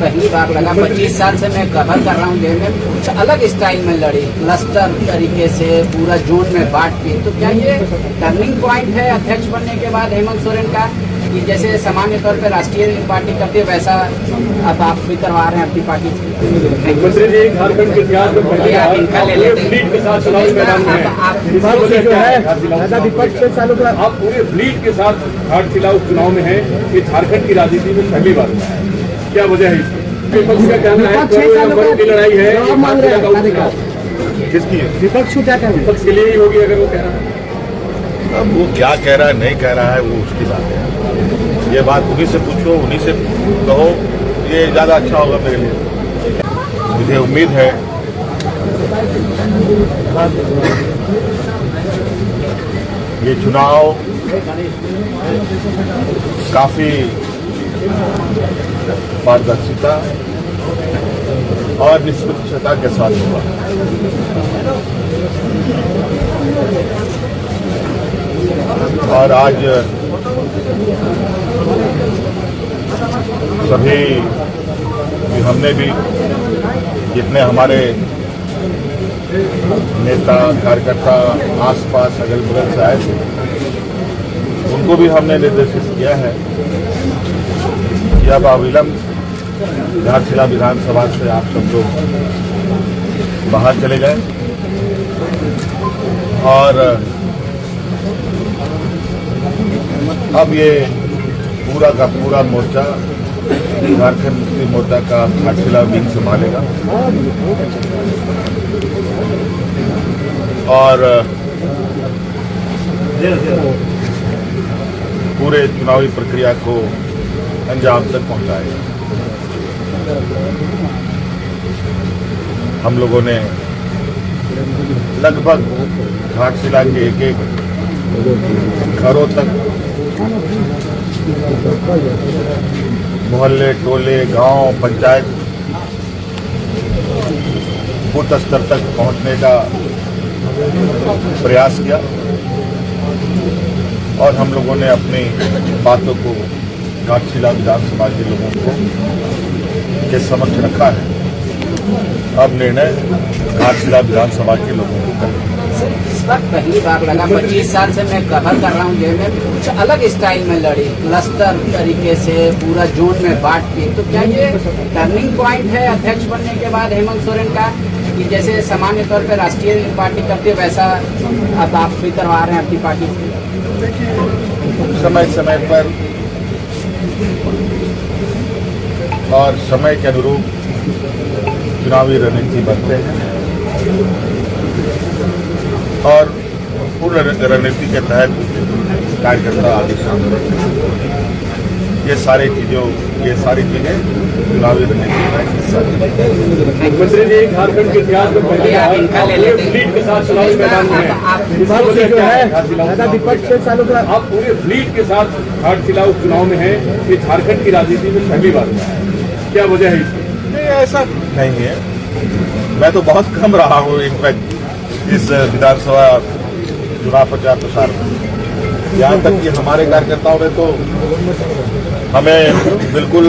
पहली बार लगा। 25 साल से मैं कवर कर रहा हूँ गेम में, कुछ अलग स्टाइल में लड़ी, क्लस्टर तरीके से पूरा जोन में बांट के। तो क्या ये टर्निंग पॉइंट है अध्यक्ष बनने के बाद हेमंत सोरेन का, कि जैसे सामान्य तौर पर राष्ट्रीय पार्टी करती है वैसा अब आप भी करवा रहे हैं अपनी पार्टी से? मंत्री जी, झारखंड के इतिहास में पहले आप इनका ले लेते फ्लीट के साथ चुनावी मैदान में हैं। विपक्ष से सालों का आप पूरे फ्लीट के साथ घाटशिला उपचुनाव में हैं। ये झारखंड की राजनीति में पहली बार हुआ है, क्या वजह है इसकी? विपक्ष का कहना है की लड़ाई है, किसकी है? विपक्ष को क्या कहना? विपक्ष के लिए ही होगी अगर वो कह रहा है। अब वो क्या कह रहा है नहीं कह रहा है वो उसकी बात है। ये बात उन्हीं से पूछो, उन्हीं से कहो, ये ज़्यादा अच्छा होगा मेरे लिए। मुझे उम्मीद है ये चुनाव काफी पारदर्शिता और निष्पक्षता के साथ होगा। और आज सभी हमने भी जितने हमारे नेता कार्यकर्ता आसपास अगल बगल से आए थे, उनको भी हमने निर्देशित किया है कि अब अविलंब घाटशिला विधानसभा से आप सब लोग बाहर चले जाएं और अब ये पूरा का पूरा मोर्चा झारखंड मुक्ति मोर्चा का घाटशिला विंग संभालेगा और पूरे चुनावी प्रक्रिया को अंजाम तक पहुंचाएगा। हम लोगों ने लगभग घाटशिला के एक एक घरों तक, मोहल्ले टोले गांव पंचायत बूथ स्तर तक पहुंचने का प्रयास किया और हम लोगों ने अपनी बातों को घाटशिला विधानसभा के लोगों को के समक्ष रखा है। अब निर्णय घाटशिला विधानसभा के लोगों को करना। इस बार पहली बार लगा। 25 साल से मैं कवर कर रहा हूँ गेम में, कुछ अलग स्टाइल में लड़ी, क्लस्टर तरीके से पूरा जोन में बांट के। तो क्या ये टर्निंग पॉइंट है अध्यक्ष बनने के बाद हेमंत सोरेन का, कि जैसे सामान्य तौर पर राष्ट्रीय पार्टी करती है वैसा अब आप भी करवा रहे हैं अपनी पार्टी से? समय समय पर और समय के अनुरूप चुनावी रणनीति बनते हैं और पूर्ण रणनीति के तहत कार्यकर्ता आदि शामिल हैं। ये सारी चीजें चुनावी रणनीति का हिस्सा है। मंत्री जी, झारखंड के इतिहास में पहले फ्लीट के साथ चुनावी मैदान में हैं। विपक्ष से सालों का आप पूरे फ्लीट के साथ घाटशिला उपचुनाव में हैं। ये झारखंड की राजनीति में पहली बार हुआ है, क्या वजह है इसकी? नहीं, ऐसा नहीं है। मैं तो बहुत कम रहा हूँ इनफैक्ट इस विधानसभा चुनाव प्रचार प्रसार में। यहाँ तक कि हमारे कार्यकर्ताओं ने तो हमें बिल्कुल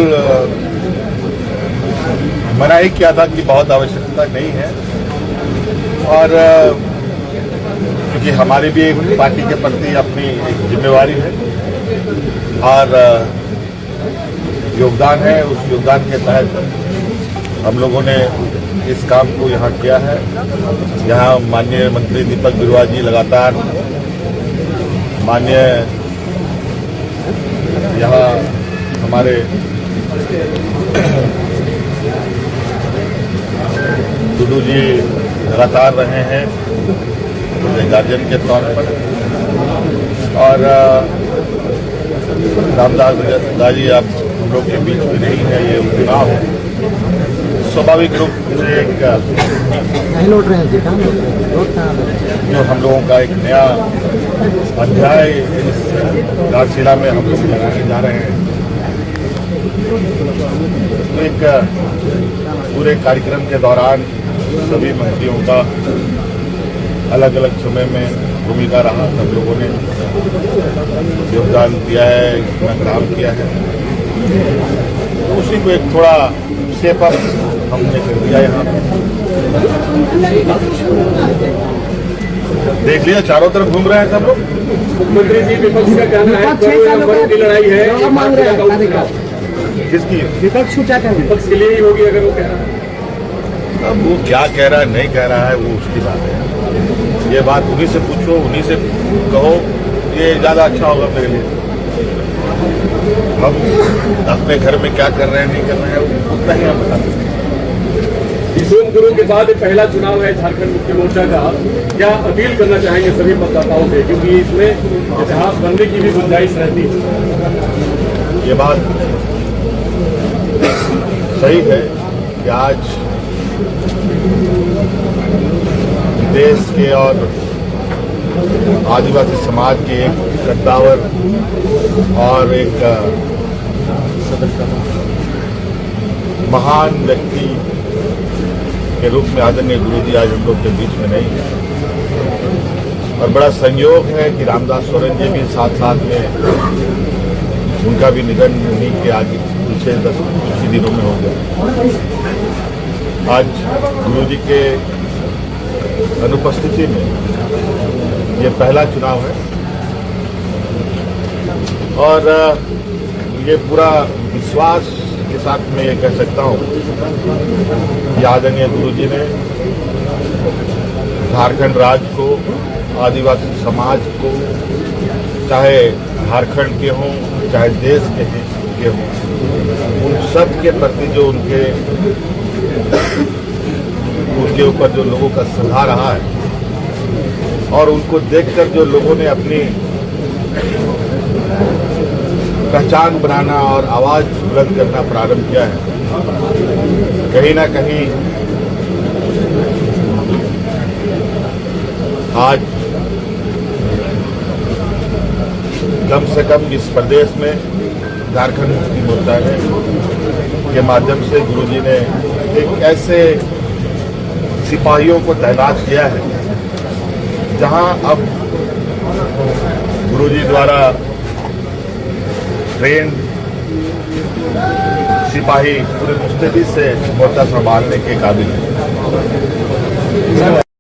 मना ही किया था कि बहुत आवश्यकता नहीं है। और क्योंकि हमारी भी एक पार्टी के प्रति अपनी एक जिम्मेवारी है और योगदान है, उस योगदान के तहत हम लोगों ने इस काम को यहाँ किया है। यहाँ माननीय मंत्री दीपक बिरुआ जी लगातार माननीय यहाँ हमारे टुडू जी लगातार रहे हैं गार्जियन के तौर पर और रामदास दाजी आप हम लोग के बीच में नहीं है। ये चुनाव है, स्वाभाविक रूप से एक जो हम लोगों का एक नया अध्याय इस घाटशिला में हम लोग लगाने जा रहे हैं। तो एक पूरे कार्यक्रम के दौरान सभी मंत्रियों का अलग अलग समय में भूमिका रहा। सब लोगों ने योगदान दिया है, इसमें काम किया है। तो उसी को एक थोड़ा स्टेप अप हमने कर दिया यहाँ पे। देख लिया चारों तरफ घूम रहे हैं सब लोग। मुख्यमंत्री जी, विपक्ष का कहना है करोड़ों की लड़ाई है, किसकी है? विपक्ष को क्या कहेंगे? विपक्ष के लिए ही होगी अगर वो कह रहा है। अब वो क्या कह रहा है नहीं कह रहा है वो उसकी बात है। ये बात उन्हीं से पूछो, उन्हीं से कहो, ये ज्यादा अच्छा होगा मेरे लिए। हम अपने घर में क्या कर रहे हैं नहीं कर रहे हैं उतना ही हम बता सकते हैं। सोम गुरु के बाद पहला चुनाव है झारखंड मुक्ति मोर्चा का, क्या अपील करना चाहेंगे सभी मतदाताओं से, क्योंकि इसमें इतिहास बनने की भी गुंजाइश रहती है। ये बात सही है कि आज देश के और आदिवासी समाज के एक कद्दावर और एक महान व्यक्ति के रूप में आदरणीय गुरुजी आज हम लोग के बीच में नहीं है। और बड़ा संयोग है कि रामदास सोरेन जी भी साथ साथ में उनका भी निधन उन्हीं के आगे पीछे कुछ ही दिनों में हो गया। आज गुरुजी के अनुपस्थिति में ये पहला चुनाव है और ये पूरा विश्वास के साथ मैं ये कह सकता हूँ कि आदरणीय गुरुजी ने झारखंड राज्य को, आदिवासी समाज को, चाहे झारखंड के हों चाहे देश के हों, उन सब के प्रति जो उनके ऊपर जो लोगों का श्रद्धा रहा है और उनको देखकर जो लोगों ने अपनी पहचान बनाना और आवाज बुलंद करना प्रारंभ किया है, कहीं ना कहीं आज कम से कम इस प्रदेश में झारखंड मुक्ति मोर्चा के माध्यम से गुरुजी ने एक ऐसे सिपाहियों को तैनात किया है जहां अब गुरुजी द्वारा ट्रेन सिपाही पूरे मुस्तैदी से मोर्चा संभालने के काबिल है।